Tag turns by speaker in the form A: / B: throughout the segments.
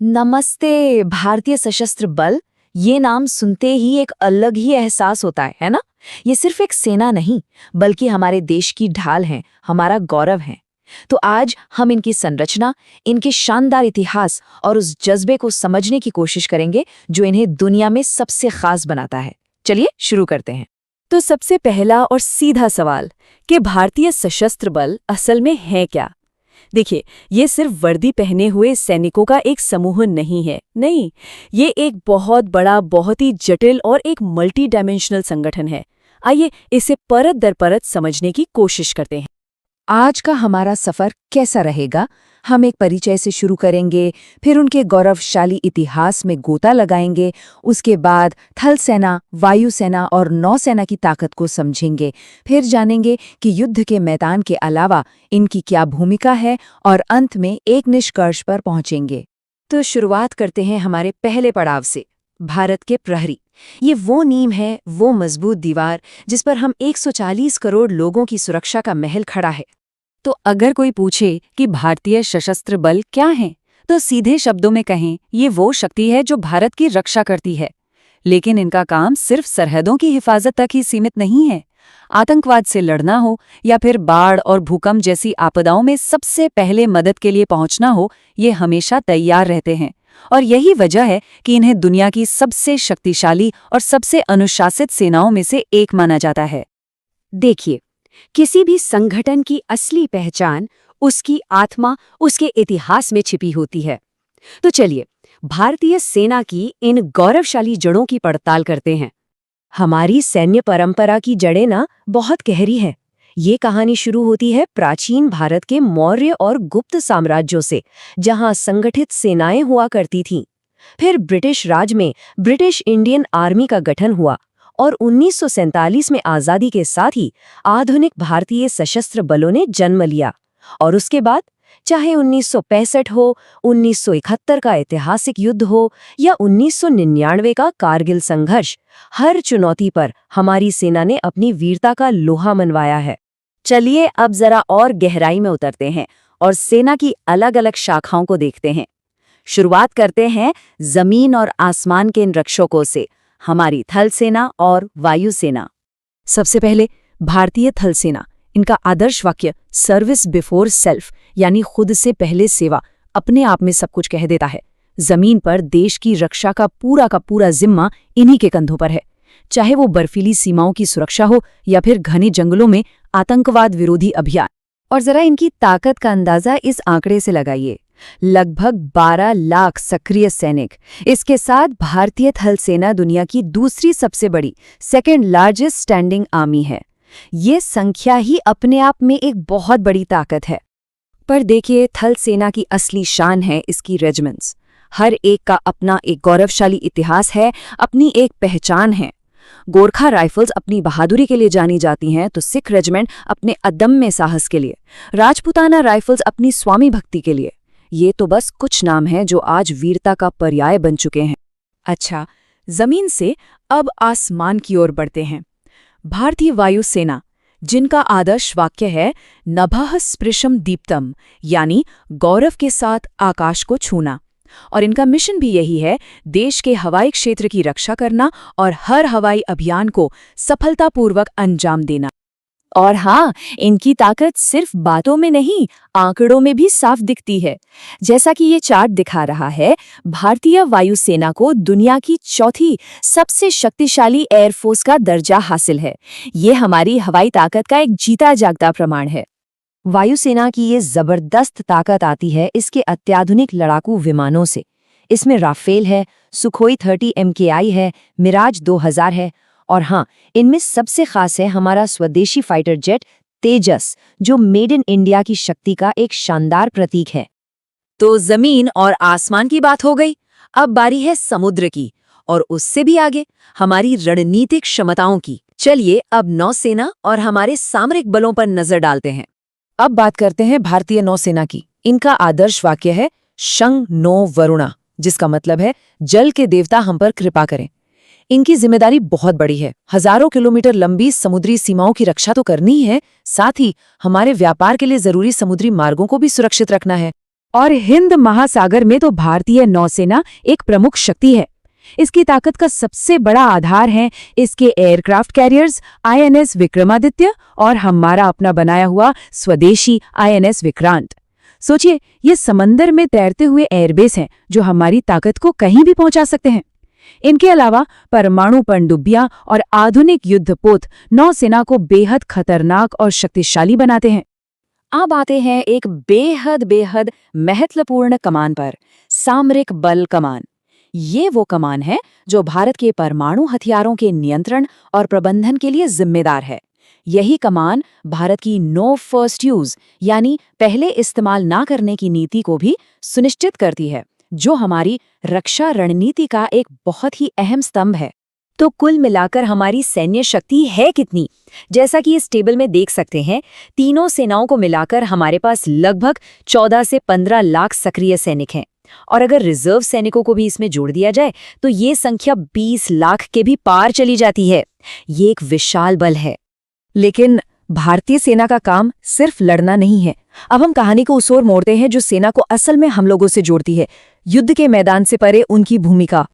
A: नमस्ते। भारतीय सशस्त्र बल, ये नाम सुनते ही एक अलग ही एहसास होता है ना? ये सिर्फ एक सेना नहीं, बल्कि हमारे देश की ढाल है, हमारा गौरव है। तो आज हम इनकी संरचना, इनके शानदार इतिहास और उस जज्बे को समझने की कोशिश करेंगे जो इन्हें दुनिया में सबसे खास बनाता है। चलिए शुरू करते हैं।
B: तो सबसे पहला और सीधा सवाल कि भारतीय सशस्त्र बल असल में है क्या? देखिए, ये सिर्फ वर्दी पहने हुए सैनिकों का एक समूह नहीं है। नहीं, ये एक बहुत बड़ा, बहुत ही जटिल और एक मल्टी डायमेंशनल संगठन है। आइए इसे परत दर परत समझने की कोशिश करते हैं।
A: आज का हमारा सफर कैसा रहेगा? हम एक परिचय से शुरू करेंगे, फिर उनके गौरवशाली इतिहास में गोता लगाएंगे, उसके बाद थल सेना, वायुसेना और नौसेना की ताकत को समझेंगे, फिर जानेंगे कि युद्ध के मैदान के अलावा इनकी क्या भूमिका है और अंत में एक निष्कर्ष पर पहुंचेंगे। तो शुरुआत करते हैं हमारे पहले पड़ाव से, भारत के प्रहरी। ये वो नींव है, वो मजबूत दीवार जिस पर हम 140 करोड़ लोगों की सुरक्षा का महल खड़ा है।
B: तो अगर कोई पूछे कि भारतीय सशस्त्र बल क्या हैं, तो सीधे शब्दों में कहें, ये वो शक्ति है जो भारत की रक्षा करती है। लेकिन इनका काम सिर्फ सरहदों की हिफाजत तक ही सीमित नहीं है। आतंकवाद से लड़ना हो या फिर बाढ़ और भूकंप जैसी आपदाओं में सबसे पहले मदद के लिए पहुंचना हो, ये हमेशा तैयार रहते हैं। और यही वजह है कि इन्हें दुनिया की सबसे शक्तिशाली और सबसे अनुशासित सेनाओं में से एक माना जाता है।
C: देखिए, किसी भी संगठन की असली पहचान उसकी आत्मा, उसके इतिहास में छिपी होती है। तो चलिए, भारतीय सेना की इन गौरवशाली जड़ों की पड़ताल करते हैं। हमारी सैन्य परंपरा की जड़ें ना बहुत गहरी हैं। ये कहानी शुरू होती है प्राचीन भारत के मौर्य और गुप्त साम्राज्यों से, जहां संगठित सेनाएं हुआ करती थीं। फिर ब्रिटिश राज में ब्रिटिश इंडियन आर्मी का गठन हुआ और 1947 में आज़ादी के साथ ही आधुनिक भारतीय सशस्त्र बलों ने जन्म लिया। और उसके बाद चाहे 1965 हो, 1971 का ऐतिहासिक युद्ध हो या 1999 का कारगिल संघर्ष, हर चुनौती पर हमारी सेना ने अपनी वीरता का लोहा मनवाया है।
B: चलिए अब जरा और गहराई में उतरते हैं और सेना की अलग अलग शाखाओं को देखते हैं। शुरुआत करते हैं जमीन और आसमान के इन रक्षकों से, हमारी थल सेना और वायुसेना। सबसे पहले भारतीय थल सेना। इनका आदर्श वाक्य सर्विस बिफोर सेल्फ, यानी खुद से पहले सेवा, अपने आप में सब कुछ कह देता है। जमीन पर देश की रक्षा का पूरा जिम्मा इन्हीं के कंधों पर है। चाहे वो बर्फीली सीमाओं की सुरक्षा हो या फिर घने जंगलों में आतंकवाद विरोधी अभियान। और जरा इनकी ताकत का अंदाजा इस आंकड़े से लगाइए, लगभग 12 लाख सक्रिय सैनिक। इसके साथ भारतीय थल सेना दुनिया की दूसरी सबसे बड़ी, सेकेंड लार्जेस्ट स्टैंडिंग आर्मी है। ये संख्या ही अपने आप में एक बहुत बड़ी ताकत है। पर देखिए, थल सेना की असली शान है इसकी रेजिमेंट्स। हर एक का अपना एक गौरवशाली इतिहास है, अपनी एक पहचान है। गोरखा राइफल्स अपनी बहादुरी के लिए जानी जाती हैं, तो सिख रेजिमेंट अपने अदम्य साहस के लिए, राजपूताना राइफल्स अपनी स्वामी भक्ति के लिए। ये तो बस कुछ नाम हैं जो आज वीरता का पर्याय बन चुके हैं।
A: अच्छा, जमीन से अब आसमान की ओर बढ़ते हैं। भारतीय वायुसेना, जिनका आदर्श वाक्य है नभः स्पृशम दीप्तम, यानी गौरव के साथ आकाश को छूना। और इनका मिशन भी यही है, देश के हवाई क्षेत्र की रक्षा करना और हर हवाई अभियान को सफलतापूर्वक अंजाम देना।
B: और हाँ, इनकी ताकत सिर्फ बातों में नहीं, आंकड़ों में भी साफ दिखती है। जैसा कि ये चार्ट दिखा रहा है, भारतीय वायुसेना को दुनिया की चौथी सबसे शक्तिशाली एयरफोर्स का दर्जा हासिल है। ये हमारी हवाई ताकत का एक जीता जागता प्रमाण है।
C: वायुसेना की ये जबरदस्त ताकत आती है इसके अत्याधुनिक लड़ाकू विमानों से। इसमें राफेल है, सुखोई 30 MKI है, मिराज 2000 है, और हाँ, इनमें सबसे खास है हमारा स्वदेशी फाइटर जेट तेजस, जो मेड इन इंडिया की शक्ति का एक शानदार प्रतीक है।
B: तो जमीन और आसमान की बात हो गई, अब बारी है समुद्र की, और उससे भी आगे हमारी रणनीतिक क्षमताओं की। चलिए अब नौसेना और हमारे सामरिक बलों पर नजर डालते हैं।
A: अब बात करते हैं भारतीय नौसेना की। इनका आदर्श वाक्य है शं नो वरुणा, जिसका मतलब है जल के देवता हम पर कृपा करें। इनकी जिम्मेदारी बहुत बड़ी है। हजारों किलोमीटर लंबी समुद्री सीमाओं की रक्षा तो करनी ही है, साथ ही हमारे व्यापार के लिए जरूरी समुद्री मार्गों को भी सुरक्षित रखना है। और हिंद महासागर में तो भारतीय नौसेना एक प्रमुख शक्ति है। इसकी ताकत का सबसे बड़ा आधार हैं इसके एयरक्राफ्ट कैरियर्स आईएनएस विक्रमादित्य और हमारा अपना बनाया हुआ स्वदेशी आईएनएस विक्रांत। सोचिए, ये समंदर में तैरते हुए एयरबेस हैं जो हमारी ताकत को कहीं भी पहुंचा सकते हैं। इनके अलावा परमाणु पनडुब्बियां और आधुनिक युद्धपोत नौसेना को बेहद खतरनाक और शक्तिशाली बनाते हैं।
B: अब आते हैं एक बेहद महत्वपूर्ण कमान पर, सामरिक बल कमान। ये वो कमान है जो भारत के परमाणु हथियारों के नियंत्रण और प्रबंधन के लिए जिम्मेदार है। यही कमान भारत की नो फर्स्ट यूज यानी पहले इस्तेमाल ना करने की नीति को भी सुनिश्चित करती है, जो हमारी रक्षा रणनीति का एक बहुत ही अहम स्तंभ है। तो कुल मिलाकर हमारी सैन्य शक्ति है कितनी? जैसा कि इस टेबल में देख सकते हैं, तीनों सेनाओं को मिलाकर हमारे पास लगभग 14 से 15 लाख सक्रिय सैनिक हैं। और अगर रिजर्व सैनिकों को भी इसमें जोड़ दिया जाए तो ये संख्या 20 लाख के भी पार चली जाती है। ये एक विशाल बल है।
A: लेकिन भारतीय सेना का काम सिर्फ लड़ना नहीं है। अब हम कहानी को उस ओर मोड़ते हैं जो सेना को असल में हम लोगों से जोड़ती है, युद्ध के मैदान से परे उनकी भूमिका।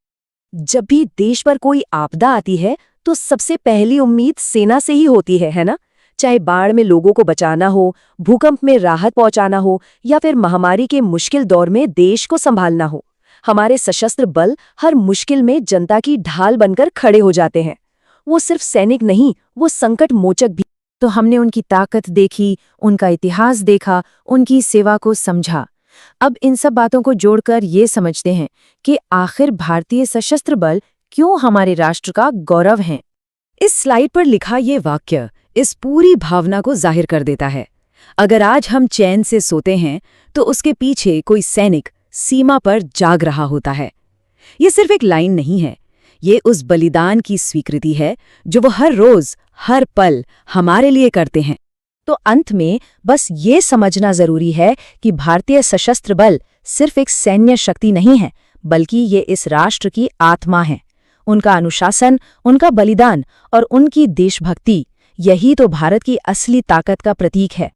A: जब भी देश पर कोई आपदा आती है तो सबसे पहली उम्मीद सेना से ही होती है ना? चाहे बाढ़ में लोगों को बचाना हो, भूकंप में राहत पहुंचाना हो या फिर महामारी के मुश्किल दौर में देश को संभालना हो, हमारे सशस्त्र बल हर मुश्किल में जनता की ढाल बनकर खड़े हो जाते हैं। वो सिर्फ सैनिक नहीं, वो संकट मोचक भी। तो हमने उनकी ताकत देखी, उनका इतिहास देखा, उनकी सेवा को समझा। अब इन सब बातों को जोड़कर ये समझते हैं कि आखिर भारतीय सशस्त्र बल क्यों हमारे राष्ट्र का गौरव हैं। इस स्लाइड पर लिखा ये वाक्य इस पूरी भावना को जाहिर कर देता है। अगर आज हम चैन से सोते हैं तो उसके पीछे कोई सैनिक सीमा पर जाग रहा होता है। ये सिर्फ एक लाइन नहीं है, ये उस बलिदान की स्वीकृति है जो वो हर रोज हर पल हमारे लिए करते हैं। तो अंत में बस ये समझना जरूरी है कि भारतीय सशस्त्र बल सिर्फ एक सैन्य शक्ति नहीं है, बल्कि ये इस राष्ट्र की आत्मा है। उनका अनुशासन, उनका बलिदान और उनकी देशभक्ति, यही तो भारत की असली ताकत का प्रतीक है।